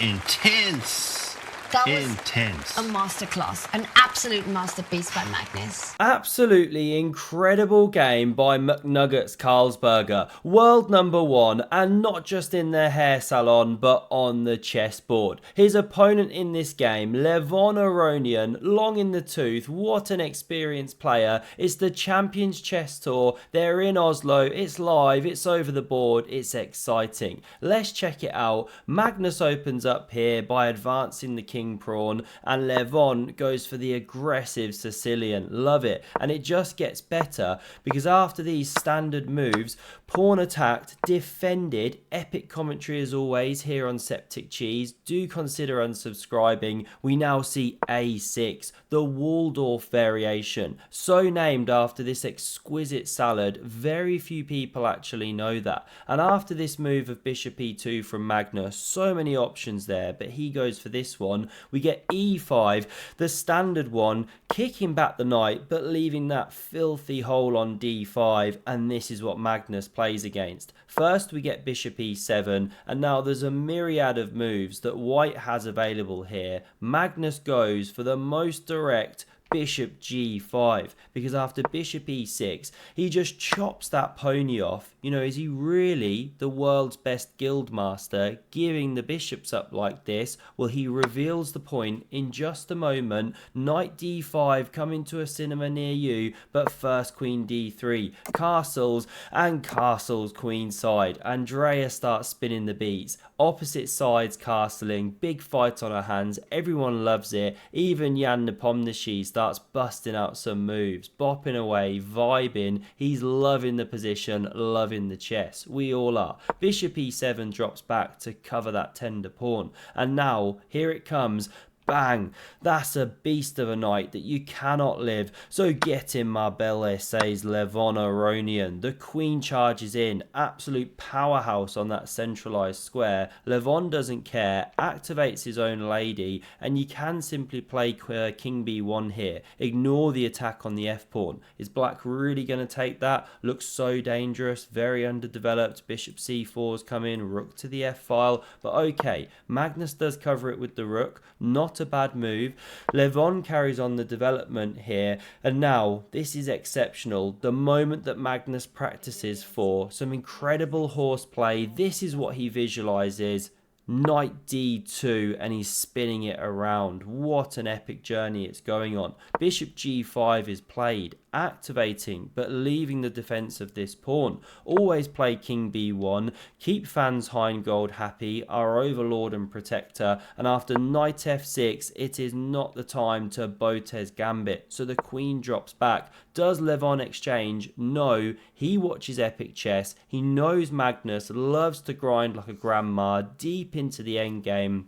Intense. That was Intense. a masterclass, an absolute masterpiece by Magnus. Absolutely incredible game by Magnus Carlsen, world number one, and not just in their hair salon but on the chessboard. His opponent in this game, Levon Aronian, long in the tooth, what an experienced player. It's the Champions Chess Tour, they're in Oslo, it's live, it's over the board, it's exciting. Let's check it out. Magnus opens up here by advancing the king pawn, and Levon goes for the aggressive Sicilian. Love it. And it just gets better because after these standard moves, pawn attacked, defended, epic commentary as always here on Septic Cheese. Do consider unsubscribing. We now see A6, the Waldorf variation, so named after this exquisite salad. Very few people actually know that. And after this move of bishop e2 from Magnus, so many options there, but he goes for this one. We get e5, the standard one, kicking back the knight but leaving that filthy hole on d5, and this is what Magnus plays against. First we get bishop e7, and now there's a myriad of moves that white has available here. Magnus goes for the most direct bishop g5, because after bishop e6 he just chops that pony off. You know, is he really the world's best guild master giving the bishops up like this? Well, he reveals the point in just a moment. Knight d5 coming to a cinema near you, but first queen d3, castles and castles queenside. Andrea starts spinning the beats, opposite sides castling, big fight on her hands, everyone loves it. Even Jan Nepomniachtchi starts busting out some moves, bopping away, vibing. He's loving the position, loving the chess. We all are. Bishop e7 drops back to cover that tender pawn, and now here it comes. Bang! That's a beast of a knight that you cannot live. So get in, my belle, says Levon Aronian. The queen charges in. Absolute powerhouse on that centralized square. Levon doesn't care, activates his own lady, and you can simply play king b1 here. Ignore the attack on the f-pawn. Is black really going to take that? Looks so dangerous, very underdeveloped. Bishop c4's come in, rook to the f-file, but okay. Magnus does cover it with the rook. Not a bad move. Levon carries on the development here, and now this is exceptional. The moment that Magnus practices for some incredible horseplay, this is what he visualizes. Knight d2, and he's spinning it around. What an epic journey it's going on. Bishop g5 is played, activating but leaving the defense of this pawn. Always play king b1, keep fans Heingold happy, our overlord and protector, and after knight f6 it is not the time to Botez gambit, so the queen drops back. Does Levon exchange? No, he watches epic chess. He knows Magnus loves to grind like a grandma deep into the endgame.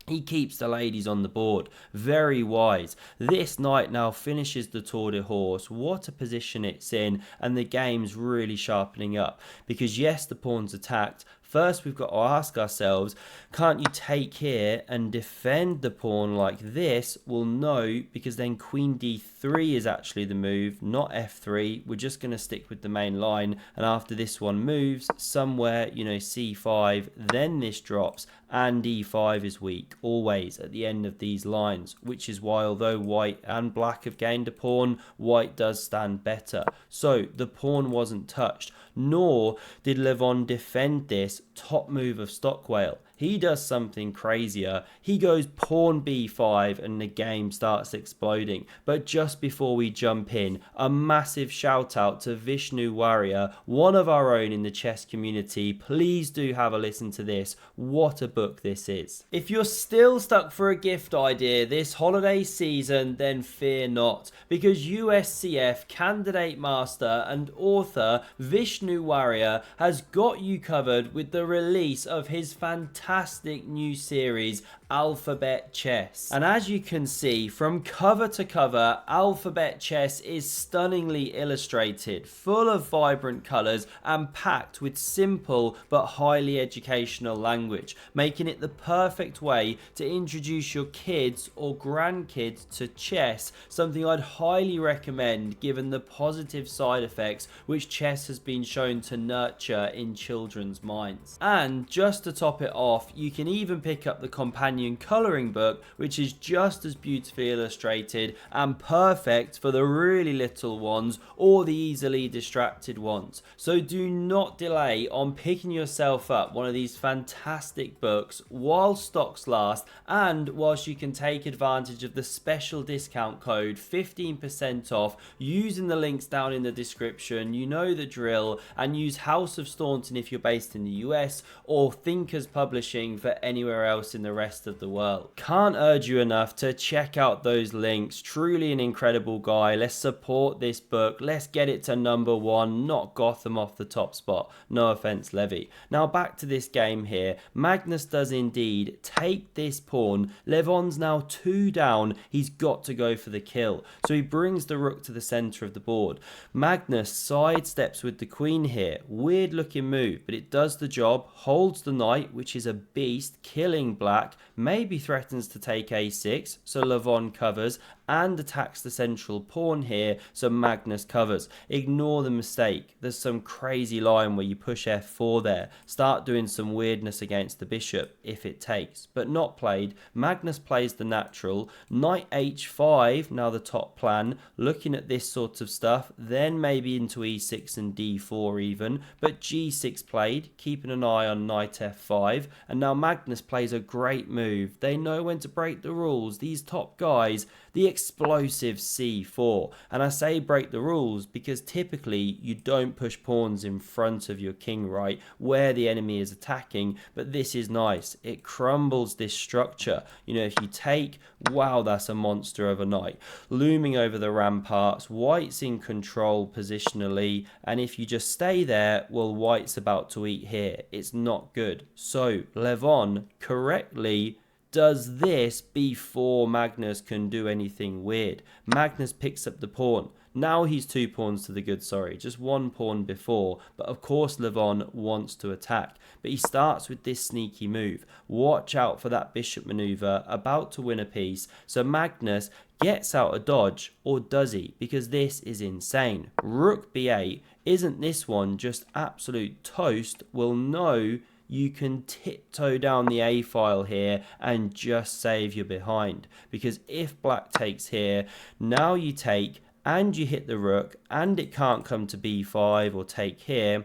He keeps the ladies on the board. Very wise. This knight now finishes the tour de horse. What a position it's in, and the game's really sharpening up, because yes, the pawn's attacked. First, we've got to ask ourselves, can't you take here and defend the pawn like this? Well, no, because then queen d3 is actually the move, not f3. We're just going to stick with the main line, and after this one moves somewhere, you know, c5, then this drops, and e5 is weak, always at the end of these lines, which is why although white and black have gained a pawn, white does stand better. So the pawn wasn't touched, nor did Levon defend this top move of Stockwell. He does something crazier. He goes pawn b5 and the game starts exploding. But just before we jump in, a massive shout out to Vishnu Warrior, one of our own in the chess community. Please do have a listen to this. What a book this is. If you're still stuck for a gift idea this holiday season, then fear not, because USCF candidate master and author Vishnu Warrior has got you covered with the release of his fantastic new series Alphabet Chess. And as you can see from cover to cover, Alphabet Chess is stunningly illustrated, full of vibrant colours and packed with simple but highly educational language, making it the perfect way to introduce your kids or grandkids to chess, something I'd highly recommend given the positive side effects which chess has been shown to nurture in children's minds. And just to top it off, off, you can even pick up the companion colouring book, which is just as beautifully illustrated and perfect for the really little ones or the easily distracted ones. So do not delay on picking yourself up one of these fantastic books while stocks last, and whilst you can take advantage of the special discount code 15% off using the links down in the description. You know the drill, and use House of Staunton if you're based in the US, or Thinkers Publishing for anywhere else in the rest of the world. Can't urge you enough to check out those links. Truly an incredible guy. Let's support this book. Let's get it to number 1, not Gotham off the top spot. No offense, Levy. Now back to this game here. Magnus does indeed take this pawn. Levon's now 2 down. He's got to go for the kill. So he brings the rook to the center of the board. Magnus sidesteps with the queen here. Weird looking move, but it does the job. Holds the knight, which is a beast, killing black. Maybe threatens to take a6, so Levon covers, and attacks the central pawn here, so Magnus covers. Ignore the mistake. There's some crazy line where you push f4 there. Start doing some weirdness against the bishop if it takes, but not played. Magnus plays the natural. Knight h5, now the top plan. Looking at this sort of stuff, then maybe into e6 and d4 even, but g6 played, keeping an eye on knight f5, and now Magnus plays a great move. They know when to break the rules, these top guys. The explosive c4, and I say break the rules because typically you don't push pawns in front of your king, right, where the enemy is attacking, but this is nice. It crumbles this structure. You know, if you take, wow, that's a monster of a knight looming over the ramparts. White's in control positionally, and if you just stay there, well, White's about to eat here. It's not good. So Levon correctly does this before Magnus can do anything weird. Magnus picks up the pawn. Now he's 2 pawns to the good, just 1 pawn before, but of course Levon wants to attack. But he starts with this sneaky move. Watch out for that bishop maneuver, about to win a piece. So Magnus gets out a dodge, or does he? Because this is insane. Rook b8, isn't this one just absolute toast? Well, no. You can tiptoe down the A file here and just save your behind, because if black takes here, now you take and you hit the rook and it can't come to b5 or take here.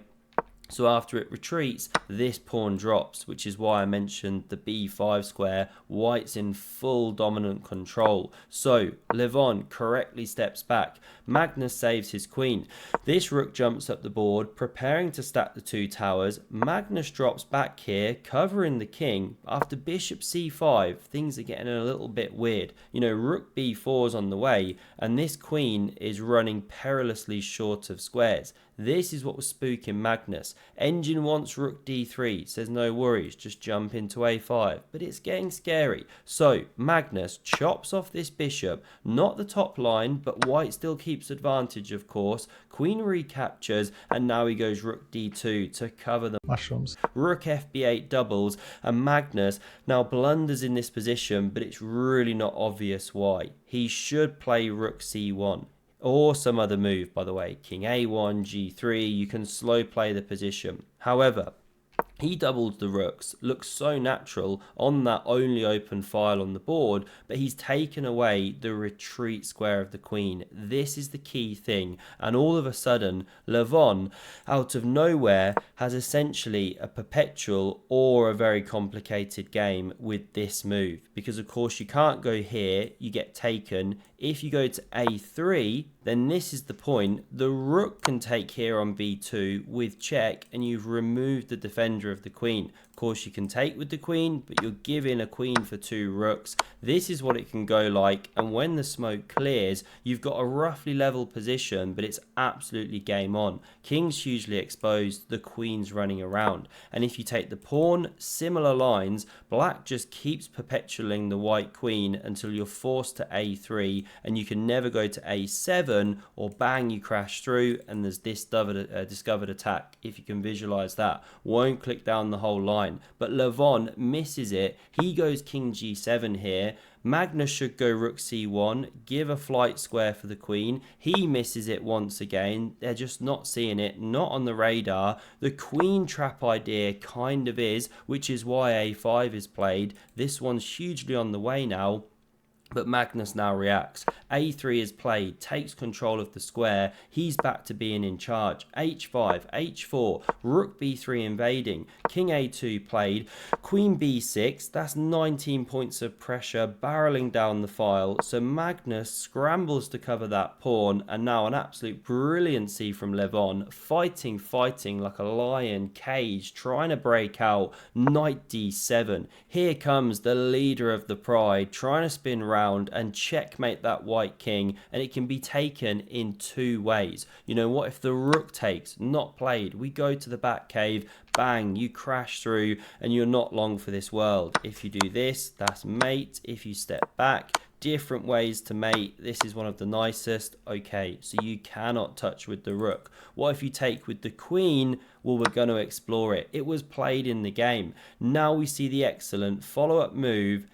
So after it retreats, this pawn drops, which is why I mentioned the b5 square. White's in full dominant control. So Levon correctly steps back. Magnus saves his queen. This rook jumps up the board, preparing to stack the 2 towers. Magnus drops back here, covering the king. After bishop c5, things are getting a little bit weird. You know, rook b4 is on the way, and this queen is running perilously short of squares. This is what was spooking Magnus. Engine wants rook d3, says no worries, just jump into a5, but it's getting scary. So Magnus chops off this bishop, not the top line, but White still keeps advantage, of course. Queen recaptures, and now he goes rook d2 to cover the mushrooms. Rook fb8 doubles, and Magnus now blunders in this position, but it's really not obvious why. He should play rook c1. Or some other move, by the way. King a1, g3, you can slow play the position. However, he doubles the rooks, looks so natural on that only open file on the board, but he's taken away the retreat square of the queen. This is the key thing, and all of a sudden, Levon, out of nowhere, has essentially a perpetual or a very complicated game with this move. Because of course you can't go here, you get taken. If you go to a3, then this is the point. The rook can take here on b2 with check, and you've removed the defender of the queen. Of course you can take with the queen, but you're giving a queen for 2 rooks. This is what it can go like, and when the smoke clears, you've got a roughly level position, but it's absolutely game on. King's hugely exposed, the queen's running around, and if you take the pawn, similar lines. Black just keeps perpetuating the white queen until you're forced to a3, and you can never go to a7, or bang, you crash through, and there's this discovered attack. If you can visualize that, won't click down the whole line. fine. But Levon misses it. He goes king g7 here. Magnus should go rook c1, give a flight square for the queen. He misses it once again. They're just not seeing it, not on the radar. The queen trap idea kind of is, which is why a5 is played. This one's hugely on the way now. But Magnus now reacts. A3 is played, takes control of the square. He's back to being in charge. H5, H4, Rook B3 invading. King A2 played. Queen B6, that's 19 points of pressure barreling down the file. So Magnus scrambles to cover that pawn. And now an absolute brilliancy from Levon. Fighting like a lion caged, trying to break out. Knight D7. Here comes the leader of the pride, trying to spin round and checkmate that white king, and it can be taken in two ways. You know what, if the rook takes, not played, we go to the back cave, bang, you crash through and you're not long for this world. If you do this, that's mate. If you step back, different ways to mate. This is one of the nicest. Okay, so you cannot touch with the rook. What if you take with the queen? Well, we're going to explore it. It was played in the game. Now we see the excellent follow-up move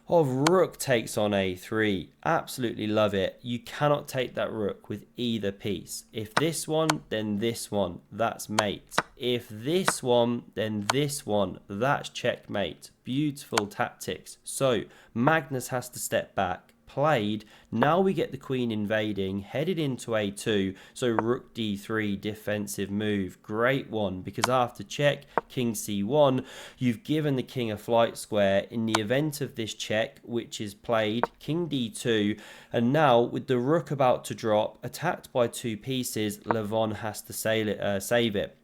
of rook takes on a3. Absolutely love it. You cannot take that rook with either piece. If this one, then this one. That's mate. If this one, then this one. That's checkmate. Beautiful tactics. So Magnus has to step back. Played. Now we get the queen invading, headed into a2. So rook d3, defensive move. Great one, because after check, king c1, you've given the king a flight square. In the event of this check, which is played, king d2, and now with the rook about to drop, attacked by two pieces, Levon has to save it.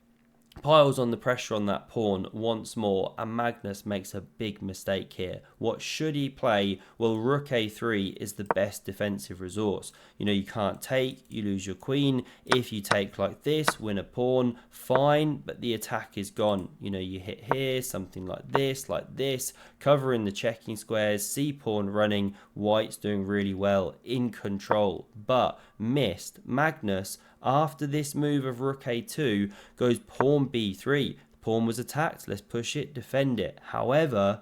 Piles on the pressure on that pawn once more, and Magnus makes a big mistake here. What should he play? Well, rook a3 is the best defensive resource. You know, you can't take, you lose your queen. If you take like this, win a pawn, fine, but the attack is gone. You know, you hit here, something like this, covering the checking squares, c pawn running, white's doing really well, in control, but missed. Magnus, after this move of rook a2, goes pawn b3. The pawn was attacked. Let's push it, defend it. However,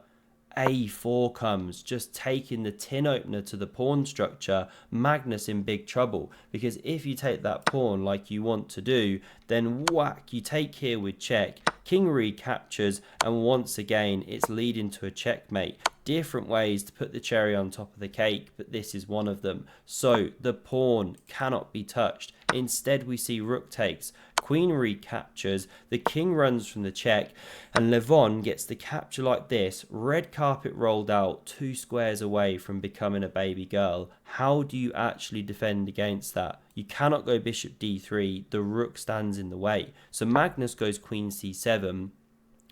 a4 comes, just taking the tin opener to the pawn structure. Magnus in big trouble, because if you take that pawn like you want to do, then whack, you take here with check. King recaptures, and once again, it's leading to a checkmate. Different ways to put the cherry on top of the cake, but this is one of them. So the pawn cannot be touched. Instead, we see rook takes, queen recaptures, the king runs from the check, and Levon gets the capture like this, red carpet rolled out, 2 squares away from becoming a baby girl. How do you actually defend against that? You cannot go bishop d3, the rook stands in the way. So Magnus goes queen c7,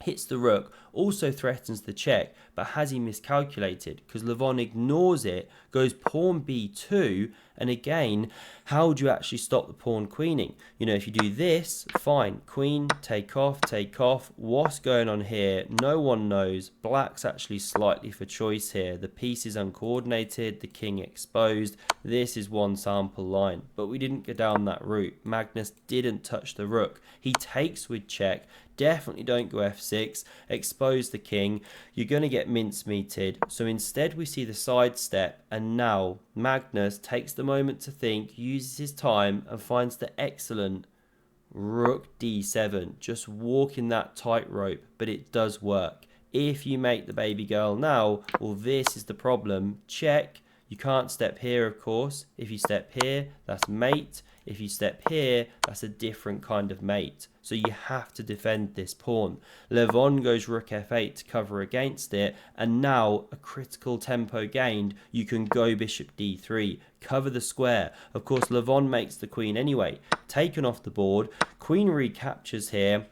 hits the rook, also threatens the check, but has he miscalculated? Because Levon ignores it, goes pawn b2, and again, how do you actually stop the pawn queening? You know, if you do this, fine, queen, take off, what's going on here? No one knows. Black's actually slightly for choice here. The piece is uncoordinated, the king exposed. This is one sample line, but we didn't go down that route. Magnus didn't touch the rook. He takes with check. Definitely don't go f6, expose the king, you're going to get mincemeated. So instead we see the sidestep, and now Magnus takes the moment to think, uses his time, and finds the excellent rook d7, just walking that tightrope, but it does work. If you make the baby girl now, well, this is the problem. Check. You can't step here, of course. If you step here, that's mate. If you step here, that's a different kind of mate. So you have to defend this pawn. Levon goes rook f8 to cover against it, and now a critical tempo gained. You can go bishop d3, cover the square. Of course, Levon makes the queen anyway. Taken off the board, queen recaptures here.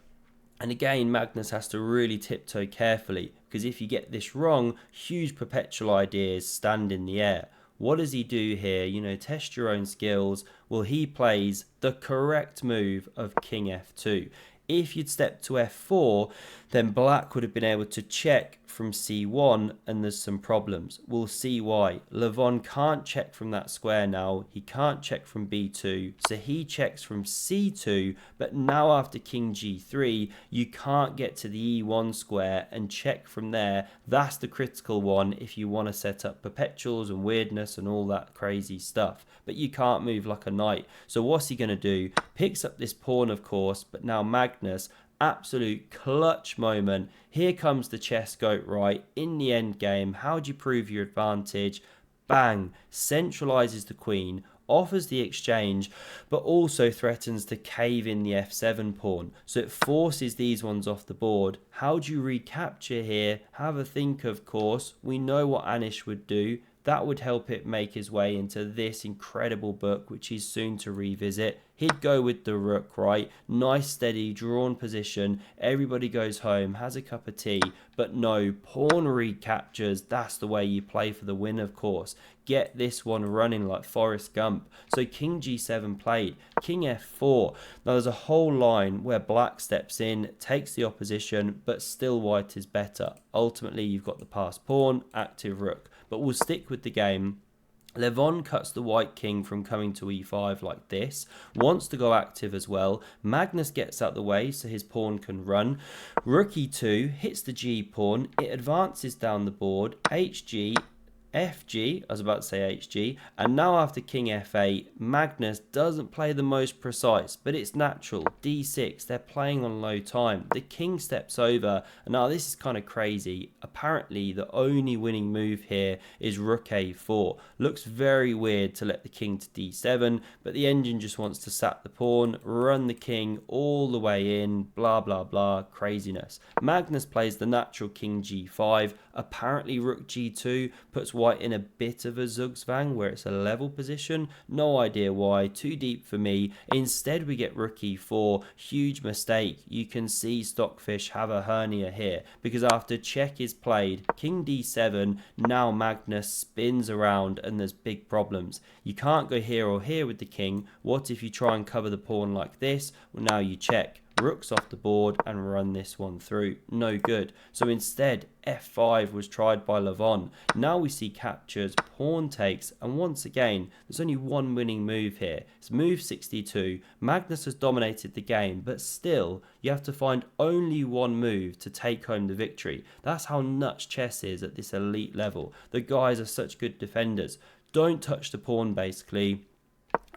And again, Magnus has to really tiptoe carefully, because if you get this wrong, huge perpetual ideas stand in the air. What does he do here? You know, test your own skills. Well, he plays the correct move of king f2. If you'd step to f4, then black would have been able to check from c1, and there's some problems. We'll see why. Levon can't check from that square now. He can't check from b2, so he checks from c2, but now after king g3, you can't get to the e1 square and check from there. That's the critical one if you want to set up perpetuals and weirdness and all that crazy stuff. But you can't move like a knight. So what's he going to do? Picks up this pawn, of course, but now Magnus, absolute clutch moment. Here comes the chess goat, right? In the end game, how do you prove your advantage? Bang! Centralizes the queen, offers the exchange, but also threatens to cave in the f7 pawn. So it forces these ones off the board. How do you recapture here? Have a think, of course. We know what Anish would do. That would help it make his way into this incredible book, which he's soon to revisit. He'd go with the rook, right? Nice, steady, drawn position. Everybody goes home, has a cup of tea. But no, pawn recaptures. That's the way you play for the win, of course. Get this one running like Forrest Gump. So king g7 played, king f4. Now there's a whole line where black steps in, takes the opposition, but still white is better. Ultimately, you've got the passed pawn, active rook. But we'll stick with the game. Levon cuts the white king from coming to e5 like this, wants to go active as well. Magnus gets out the way so his pawn can run. Rook e2 hits the g pawn, it advances down the board, hg, fg, I was about to say hg, and now after king f8, Magnus doesn't play the most precise, but it's natural. d6, they're playing on low time. The king steps over, and now this is kind of crazy. Apparently, the only winning move here is rook a4. Looks very weird to let the king to d7, but the engine just wants to sack the pawn, run the king all the way in, blah, blah, blah, craziness. Magnus plays the natural king g5. Apparently, rook g2 puts white in a bit of a zugzwang where it's a level position. No idea why, too deep for me. Instead we get rook e4, huge mistake. You can see Stockfish have a hernia here because after check is played, king d7, now Magnus spins around and there's big problems. You can't go here or here with the king. What if you try and cover the pawn like this? Well, now you check. Rook's off the board and run this one through. No good. So instead, f5 was tried by Levon. Now we see captures, pawn takes, and once again, there's only one winning move here. It's move 62. Magnus has dominated the game, but still, you have to find only one move to take home the victory. That's how nuts chess is at this elite level. The guys are such good defenders. Don't touch the pawn, basically.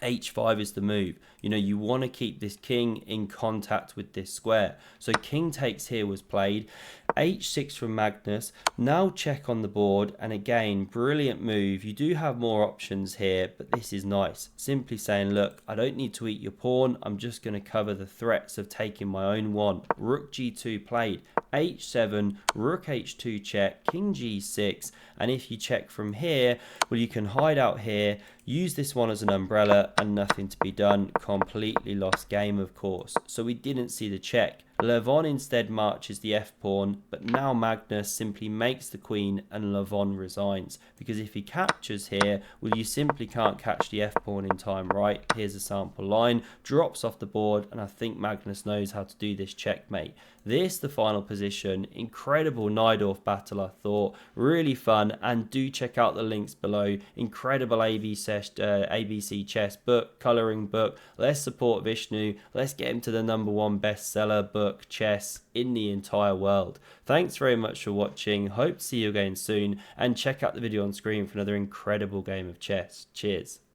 h5 is the move. You know, you want to keep this king in contact with this square. So king takes here was played. h6 from Magnus. Now check on the board, and again, brilliant move. You do have more options here, but this is nice. Simply saying, look, I don't need to eat your pawn. I'm just going to cover the threats of taking my own one. Rook g2 played. h7, rook h2 check, king g6, and if you check from here, well, you can hide out here, use this one as an umbrella, and nothing to be done. Completely lost game, of course. So we didn't see the check. Levon instead marches the f-pawn, but now Magnus simply makes the queen and Levon resigns. Because if he captures here, well, you simply can't catch the f-pawn in time, right? Here's a sample line, drops off the board, and I think Magnus knows how to do this checkmate. This, the final position, incredible Najdorf battle, I thought, really fun, and do check out the links below. Incredible ABC chess book, colouring book. Let's support Vishnu, let's get him to the #1 bestseller book, chess, in the entire world. Thanks very much for watching, hope to see you again soon, and check out the video on screen for another incredible game of chess. Cheers.